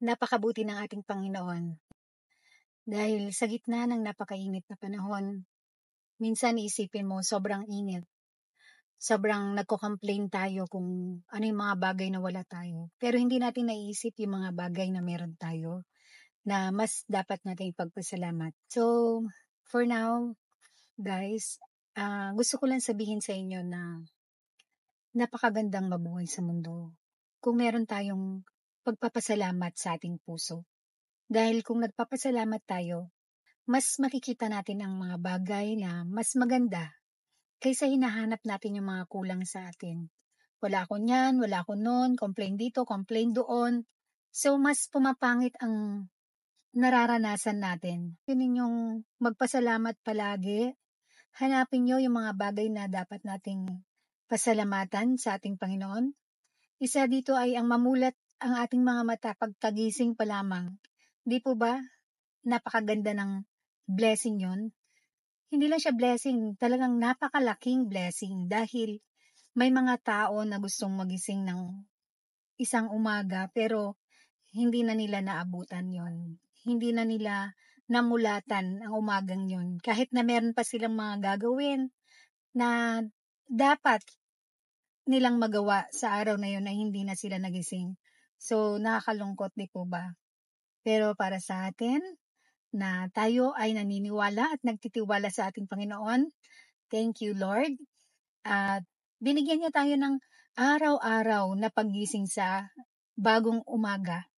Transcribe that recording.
Napakabuti ng ating Panginoon dahil sa gitna ng napakainit na panahon, minsan iisipin mo sobrang init, sobrang nagko-complain tayo kung ano yung mga bagay na wala tayo. Pero hindi natin naiisip yung mga bagay na meron tayo na mas dapat nating ipagpasalamat. So, for now, guys, gusto ko lang sabihin sa inyo na napakagandang mabuhay sa mundo kung meron tayong pagpapasalamat sa ating puso. Dahil kung nagpapasalamat tayo, mas makikita natin ang mga bagay na mas maganda kaysa hinahanap natin yung mga kulang sa atin. Wala ako niyan, wala ako noon, complain dito, complain doon. So, mas pumapangit ang nararanasan natin. Yun ninyong magpasalamat palagi. Hanapin nyo yung mga bagay na dapat nating pasalamatan sa ating Panginoon. Isa dito ay ang mamulat ang ating mga mata pagkagising pa lamang. Di po ba? Napakaganda ng blessing yon. Hindi lang siya blessing, talagang napakalaking blessing dahil may mga tao na gustong magising ng isang umaga pero hindi na nila naabutan yon. Hindi na nila namulatan ang umagang yon. Kahit na meron pa silang mga gagawin na dapat nilang magawa sa araw na yon ay hindi na sila nagising. So, nakakalungkot, di po ba? Pero para sa atin, na tayo ay naniniwala at nagtitiwala sa ating Panginoon. Thank you, Lord. At binigyan niya tayo ng araw-araw na paggising sa bagong umaga.